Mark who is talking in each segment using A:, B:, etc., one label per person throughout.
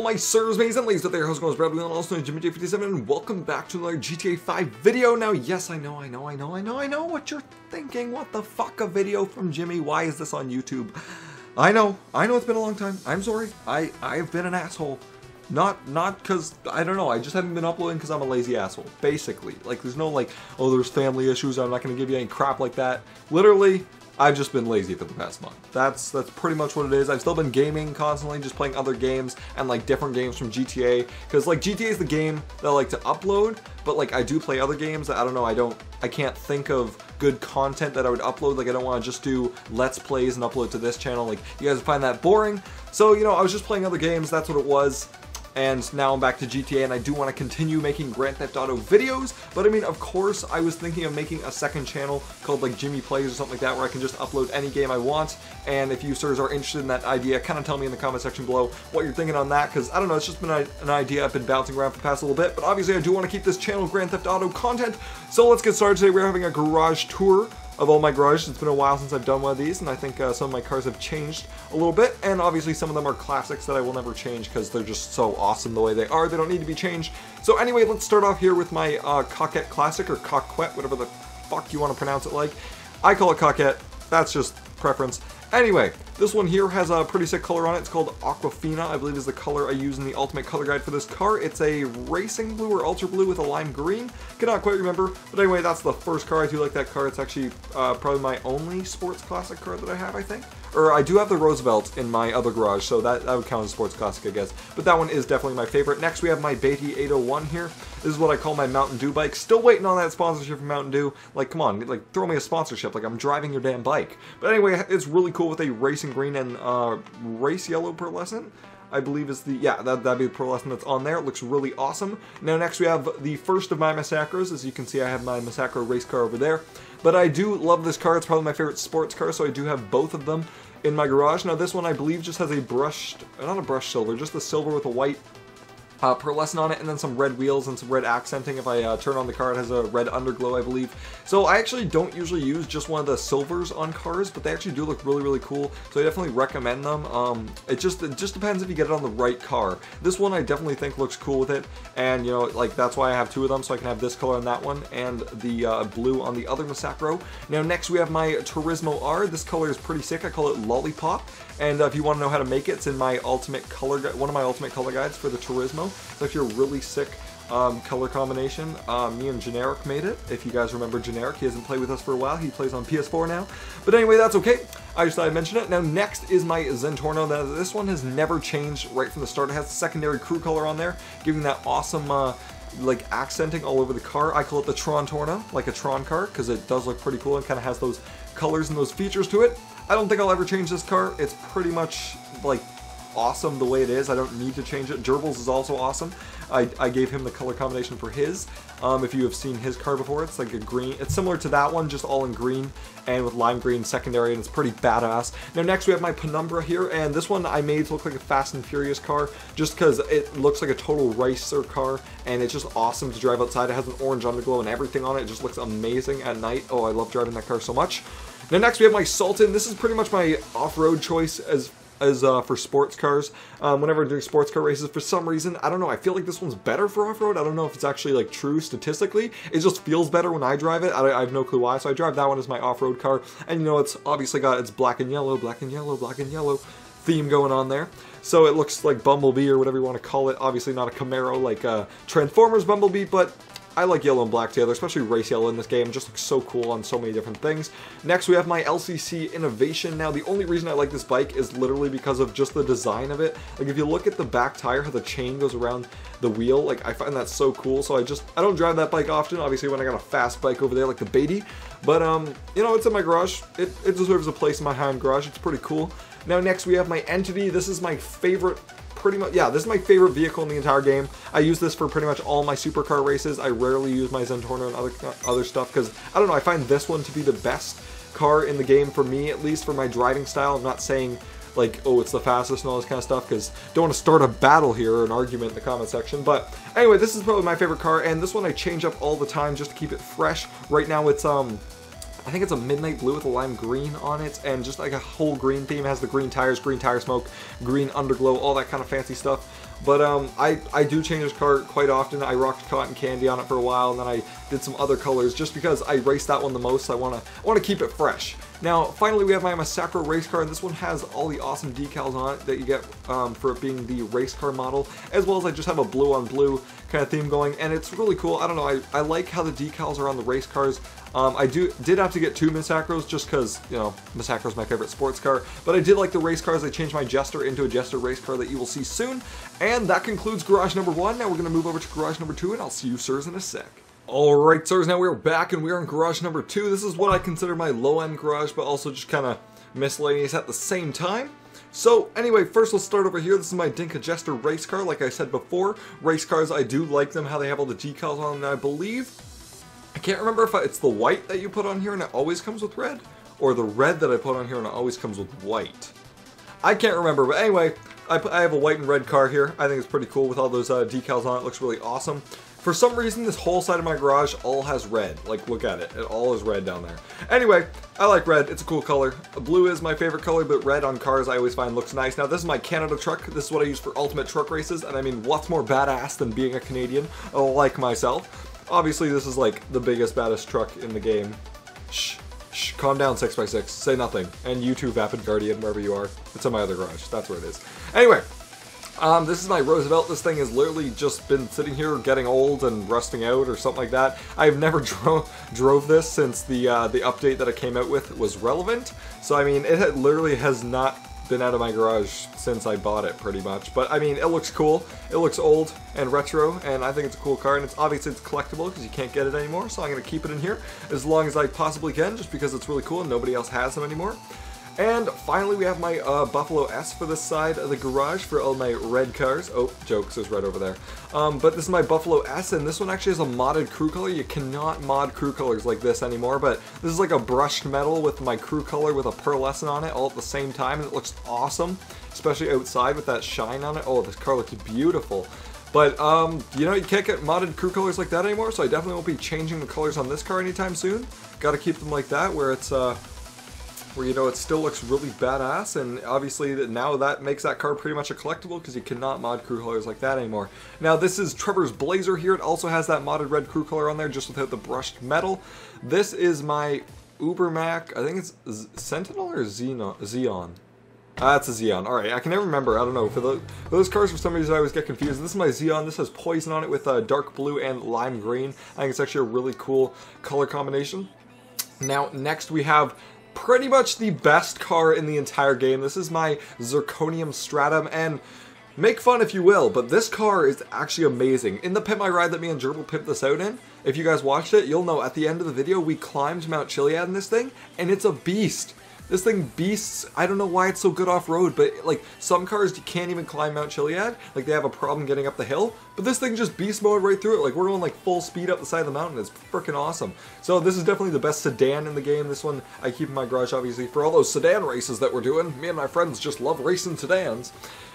A: my sirs, mates, and ladies out there, how's it going? It's Brad, also known as Jimmy57, and welcome back to another GTA 5 video. Now, yes, I know what you're thinking. What the fuck, a video from Jimmy? Why is this on YouTube? I know it's been a long time. I'm sorry. I have been an asshole. Not because, I don't know, I just haven't been uploading because I'm a lazy asshole, basically. Like, there's no, like, oh, there's family issues, I'm not going to give you any crap like that. Literally, I've just been lazy for the past month. That's pretty much what it is. I've still been gaming constantly, just playing other games and like different games from GTA. Because like GTA is the game that I like to upload, but like I do play other games that I don't know, I can't think of good content that I would upload. Like I don't want to just do Let's Plays and upload to this channel. Like you guys find that boring. So, you know, I was just playing other games, that's what it was. And now I'm back to GTA, and I do want to continue making Grand Theft Auto videos, but I mean, of course, I was thinking of making a second channel called like Jimmy Plays or something like that, where I can just upload any game I want. And if you sirs are interested in that idea, kind of tell me in the comment section below what you're thinking on that, because I don't know, it's just been an idea I've been bouncing around for the past little bit, but obviously I do want to keep this channel Grand Theft Auto content. So let's get started today. We're having a garage tour of all my garages. It's been a while since I've done one of these, and I think some of my cars have changed a little bit, and obviously some of them are classics that I will never change because they're just so awesome the way they are. They don't need to be changed. So anyway, let's start off here with my Coquette Classic, or Coquette, whatever the fuck you want to pronounce it like. I call it Coquette. That's just preference. Anyway, this one here has a pretty sick color on it. It's called Aquafina, I believe is the color I use in the ultimate color guide for this car. It's a racing blue or ultra blue with a lime green. Cannot quite remember. But anyway, that's the first car. I do like that car. It's actually probably my only sports classic car that I have, I think. Or I do have the Roosevelt in my other garage, so that would count as sports classic, I guess. But that one is definitely my favorite. Next, we have my Beatty 801 here. This is what I call my Mountain Dew bike. Still waiting on that sponsorship from Mountain Dew. Like, come on, like, throw me a sponsorship. Like, I'm driving your damn bike. But anyway, it's really cool with a racing green and race yellow pearlescent. I believe is the, yeah, that'd be the pearlescent that's on there. It looks really awesome. Now next we have the first of my Masakos. As you can see, I have my Masako Racecar over there. But I do love this car. It's probably my favorite sports car, so I do have both of them in my garage. Now this one I believe just has a brushed, not a brushed silver, just the silver with a white pearlescent on it, and then some red wheels and some red accenting. If I turn on the car, it has a red underglow, I believe. So I actually don't usually use just one of the silvers on cars, but they actually do look really, really cool. So I definitely recommend them. It just depends if you get it on the right car. This one I definitely think looks cool with it, and you know, like that's why I have two of them, so I can have this color on that one and the blue on the other Masako. Now next we have my Turismo R. This color is pretty sick. I call it Lollipop. And if you want to know how to make it, it's in my ultimate color one of my ultimate color guides for the Turismo. It's actually a really sick color combination. Me and Generic made it. If you guys remember Generic, he hasn't played with us for a while. He plays on PS4 now. But anyway, that's okay. I just thought I'd mention it. Now next is my Zentorno. Now this one has never changed right from the start. It has the secondary crew color on there, giving that awesome like accenting all over the car. I call it the Tron Torno, like a Tron car, because it does look pretty cool and kind of has those colors and those features to it. I don't think I'll ever change this car. It's pretty much like awesome the way it is. I don't need to change it. Jrboll's is also awesome. I gave him the color combination for his. If you have seen his car before, it's like a green. It's similar to that one, just all in green and with lime green secondary, and it's pretty badass. Now next we have my Penumbra here, and this one I made to look like a Fast and Furious car just because it looks like a total racer car, and it's just awesome to drive outside. It has an orange underglow and everything on it. It just looks amazing at night. Oh, I love driving that car so much. Now next we have my Sultan. This is pretty much my off-road choice as for sports cars. Whenever I'm doing sports car races, for some reason, I don't know, I feel like this one's better for off-road. I don't know if it's actually like true statistically. It just feels better when I drive it. I have no clue why, so I drive that one as my off-road car. And you know, it's obviously got its black and yellow theme going on there. So it looks like Bumblebee or whatever you want to call it. Obviously not a Camaro like Transformers Bumblebee, but I like yellow and black together, especially race yellow in this game. It just looks so cool on so many different things. Next, we have my Lcc Innovation. Now, the only reason I like this bike is literally because of just the design of it. Like, if you look at the back tire, how the chain goes around the wheel, like, I find that so cool. So I don't drive that bike often, obviously, when I got a fast bike over there, like the Beatty. But, you know, it's in my garage. It deserves a place in my high-end garage. It's pretty cool. Now, next, we have my Entity. This is my favorite pretty much, yeah, this is my favorite vehicle in the entire game. I use this for pretty much all my supercar races. I rarely use my Zentorno and other stuff because, I don't know, I find this one to be the best car in the game for me, at least for my driving style. I'm not saying like, oh, it's the fastest and all this kind of stuff, because don't want to start a battle here or an argument in the comment section. But anyway, this is probably my favorite car, and this one I change up all the time just to keep it fresh. Right now it's I think it's a midnight blue with a lime green on it, and just like a whole green theme. It has the green tires, green tire smoke, green underglow, all that kind of fancy stuff But I do change this car quite often. I rocked cotton candy on it for a while, and then I did some other colors just because I raced that one the most. So I want to keep it fresh. Now, finally, we have my Masako Racecar, and this one has all the awesome decals on it that you get for it being the race car model, as well as I just have a blue on blue kind of theme going, and it's really cool. I don't know, I like how the decals are on the race cars. I did have to get 2 Masakos just because, you know, Masako's my favorite sports car, but I did like the race cars. I changed my Jester into a Jester race car that you will see soon, and that concludes garage number 1. Now we're going to move over to garage number 2, and I'll see you sirs in a sec. Alright sirs, now we're back and we are in garage number 2. This is what I consider my low-end garage, but also just kind of miscellaneous at the same time. So anyway, first let's start over here. This is my Dink Jester race car. Like I said before, race cars, I do like them, how they have all the decals on them. I believe, I can't remember if it's the white that you put on here and it always comes with red, or the red that I put on here and it always comes with white. I can't remember, but anyway, I have a white and red car here. I think it's pretty cool with all those decals on it. It looks really awesome. For some reason, this whole side of my garage all has red. Like, look at it. It all is red down there. Anyway, I like red. It's a cool color. Blue is my favorite color, but red on cars I always find looks nice. Now, this is my Canada truck. This is what I use for ultimate truck races. And I mean, what's more badass than being a Canadian, like myself? Obviously, this is like the biggest, baddest truck in the game. Shh. Shh. Calm down, 6x6. Say nothing. And you too, Vapid Guardian, wherever you are. It's in my other garage. That's where it is. Anyway. This is my Roosevelt. This thing has literally just been sitting here getting old and rusting out or something like that. I've never drove this since the update that it came out with was relevant. So I mean, it literally has not been out of my garage since I bought it pretty much. But I mean, it looks cool. It looks old and retro, and I think it's a cool car, and it's obviously it's collectible because you can't get it anymore. So I'm going to keep it in here as long as I possibly can, just because it's really cool and nobody else has them anymore. And finally, we have my Buffalo S for this side of the garage for all my red cars. Oh, jokes, there's red over there. But this is my Buffalo S, and this one actually has a modded crew color. You cannot mod crew colors like this anymore, but this is like a brushed metal with my crew color with a pearlescent on it all at the same time, and it looks awesome, especially outside with that shine on it. Oh, this car looks beautiful. But, you know, you can't get modded crew colors like that anymore, so I definitely won't be changing the colors on this car anytime soon. Gotta keep them like that, where it's, where, you know, it still looks really badass, and obviously now that makes that car pretty much a collectible because you cannot mod crew colors like that anymore. Now this is Trevor's Blazer here. It also has that modded red crew color on there just without the brushed metal. This is my Ubermac, I think it's Sentinel or Xeon? It's a Xeon. Alright, I can never remember. I don't know. For those cars, for some reason, I always get confused. This is my Xeon. This has poison on it with dark blue and lime green. I think it's actually a really cool color combination. Now, next we have pretty much the best car in the entire game. This is my Zirconium Stratham, and make fun if you will, but this car is actually amazing. In the Pimp My Ride that me and Jrboll pimped this out in, if you guys watched it, you'll know at the end of the video we climbed Mount Chiliad in this thing, and it's a beast. This thing beasts. I don't know why it's so good off-road, but like some cars you can't even climb Mount Chiliad, like they have a problem getting up the hill, but this thing just beast mode right through it. Like we're going like full speed up the side of the mountain. It's freaking awesome. So this is definitely the best sedan in the game. This one I keep in my garage obviously for all those sedan races that we're doing. Me and my friends just love racing sedans.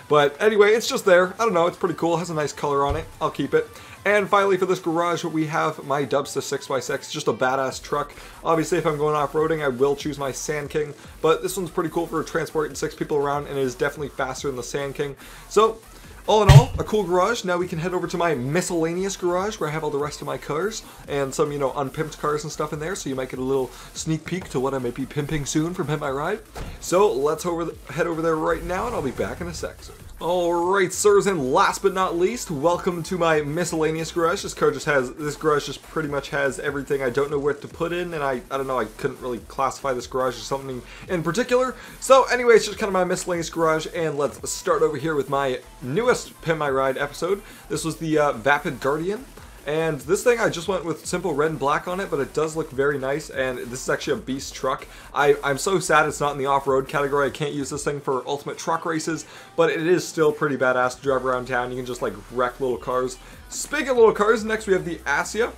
A: But anyway, it's just there. I don't know, it's pretty cool. It has a nice color on it. I'll keep it. And finally for this garage, we have my Dubsta 6x6, just a badass truck. Obviously, if I'm going off-roading, I will choose my Sand King, but this one's pretty cool for transporting 6 people around, and it is definitely faster than the Sand King. So, all in all, a cool garage. Now we can head over to my miscellaneous garage, where I have all the rest of my cars, and some, you know, unpimped cars and stuff in there, so you might get a little sneak peek to what I might be pimping soon from Pimp My Ride. So, let's head over there right now, and I'll be back in a sec. Alright, sirs, and last but not least, welcome to my miscellaneous garage. This garage just pretty much has everything I don't know where to put in, and I don't know, I couldn't really classify this garage as something in particular. So anyway, it's just kind of my miscellaneous garage, and let's start over here with my newest Pimp My Ride episode. This was the Vapid Guardian. And this thing, I just went with simple red and black on it, but it does look very nice, and this is actually a beast truck. I'm so sad it's not in the off-road category. I can't use this thing for ultimate truck races, but it is still pretty badass to drive around town. You can just, like, wreck little cars. Speaking of little cars, next we have the Asia.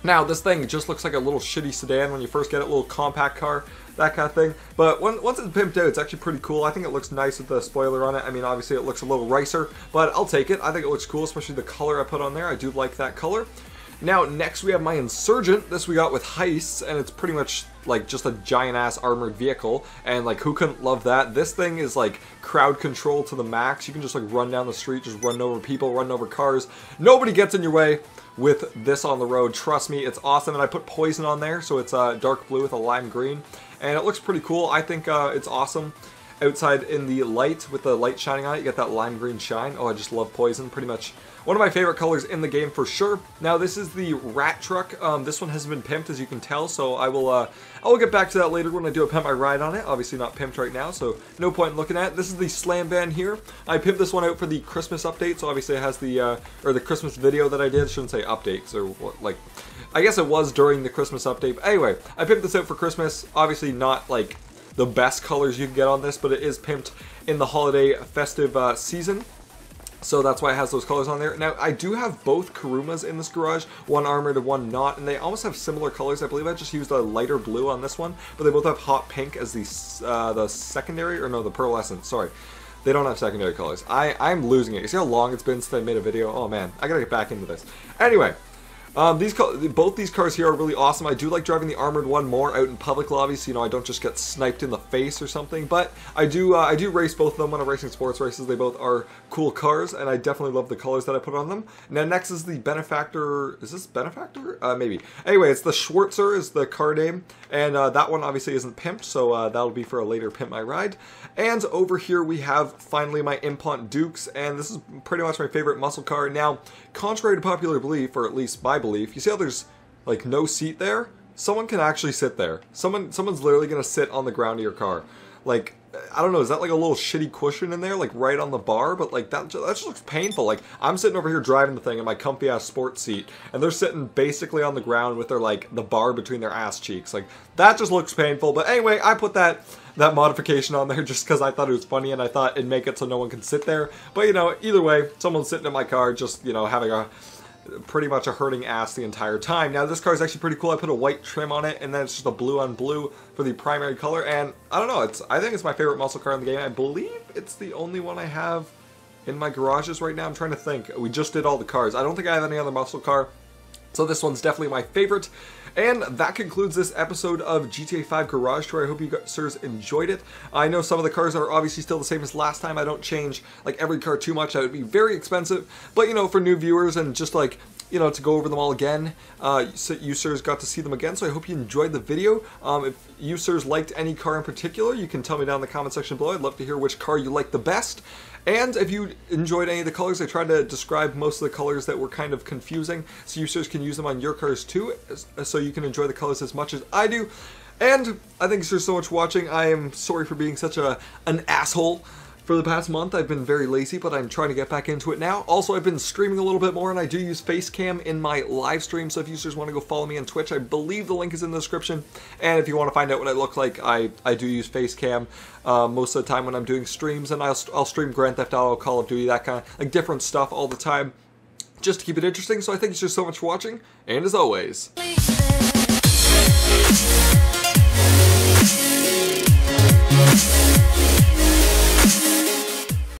A: Now, this thing just looks like a little shitty sedan when you first get it, little compact car, that kind of thing. But once it's pimped out, it's actually pretty cool. I think it looks nice with the spoiler on it. I mean, obviously it looks a little ricer, but I'll take it. I think it looks cool, especially the color I put on there. I do like that color. Now, next we have my Insurgent. This we got with heists, and it's pretty much like just a giant-ass armored vehicle, and like who couldn't love that? This thing is like crowd control to the max. You can just like run down the street, just run over people, run over cars. Nobody gets in your way with this on the road. Trust me, it's awesome. And I put poison on there, so it's dark blue with a lime green, and it looks pretty cool. I think it's awesome. Outside in the light, with the light shining on it, you get that lime green shine. Oh, I just love poison. Pretty much one of my favorite colors in the game for sure. Now, this is the rat truck. This one hasn't been pimped, as you can tell, so I will get back to that later when I do a pimp my ride on it. Obviously not pimped right now, so no point in looking at it. This is the slam van here. I pimped this one out for the Christmas update, so obviously it has the or the Christmas video that I did. I shouldn't say updates, or what, like, I guess it was during the Christmas update. But anyway, I pimped this out for Christmas. Obviously not like the best colors you can get on this, but it is pimped in the holiday festive season. So that's why it has those colors on there. Now, I do have both Kurumas in this garage, one armored and one not, and they almost have similar colors. I believe I just used a lighter blue on this one, but they both have hot pink as the secondary, or no, the pearlescent, sorry. They don't have secondary colors. I'm losing it. You see how long it's been since I made a video? Oh man, I gotta get back into this. Anyway. Both these cars here are really awesome. I do like driving the armored one more out in public lobbies, so, you know, I don't just get sniped in the face or something. But I do race both of them when I'm racing sports races. They both are cool cars, and I definitely love the colors that I put on them. Now, next is the Benefactor. Is this Benefactor? Maybe. Anyway, it's the Schwarzer is the car name, and that one obviously isn't pimped, so that'll be for a later Pimp My Ride. And over here we have finally my Impont Dukes, and this is pretty much my favorite muscle car. Now, contrary to popular belief, or at least my belief, you see how there's like no seat there? Someone can actually sit there. Someone's literally gonna sit on the ground of your car. Like, I don't know, is that like a little shitty cushion in there, like right on the bar? But like that just looks painful. Like, I'm sitting over here driving the thing in my comfy ass sports seat, and they're sitting basically on the ground with their like the bar between their ass cheeks. Like, that just looks painful. But anyway, I put that modification on there just because I thought it was funny, and I thought it'd make it so no one can sit there. But you know, either way, someone's sitting in my car just, you know, having a pretty much a hurting ass the entire time. Now, this car is actually pretty cool. I put a white trim on it, and then it's just a blue on blue for the primary color, and I don't know, I think it's my favorite muscle car in the game. I believe it's the only one I have in my garages right now. I'm trying to think. We just did all the cars. I don't think I have any other muscle car, so this one's definitely my favorite. And that concludes this episode of GTA 5 Garage Tour. I hope you guys enjoyed it. I know some of the cars are obviously still the same as last time. I don't change like every car too much. That would be very expensive. But you know, for new viewers and just like, you know, to go over them all again, so you sirs got to see them again. So I hope you enjoyed the video. If you sirs liked any car in particular, you can tell me down in the comment section below. I'd love to hear which car you like the best. And if you enjoyed any of the colors, I tried to describe most of the colors that were kind of confusing, so you sirs can use them on your cars too, so you can enjoy the colors as much as I do. And I thank you sirs so much for watching. I am sorry for being such an asshole for the past month. I've been very lazy, but I'm trying to get back into it now. Also, I've been streaming a little bit more, and I do use Facecam in my live stream, so if you just want to go follow me on Twitch, I believe the link is in the description. And if you want to find out what I look like, I do use Facecam most of the time when I'm doing streams, and I'll stream Grand Theft Auto, Call of Duty, that kind of, like, different stuff all the time, just to keep it interesting. So I thank you so much for watching, and as always...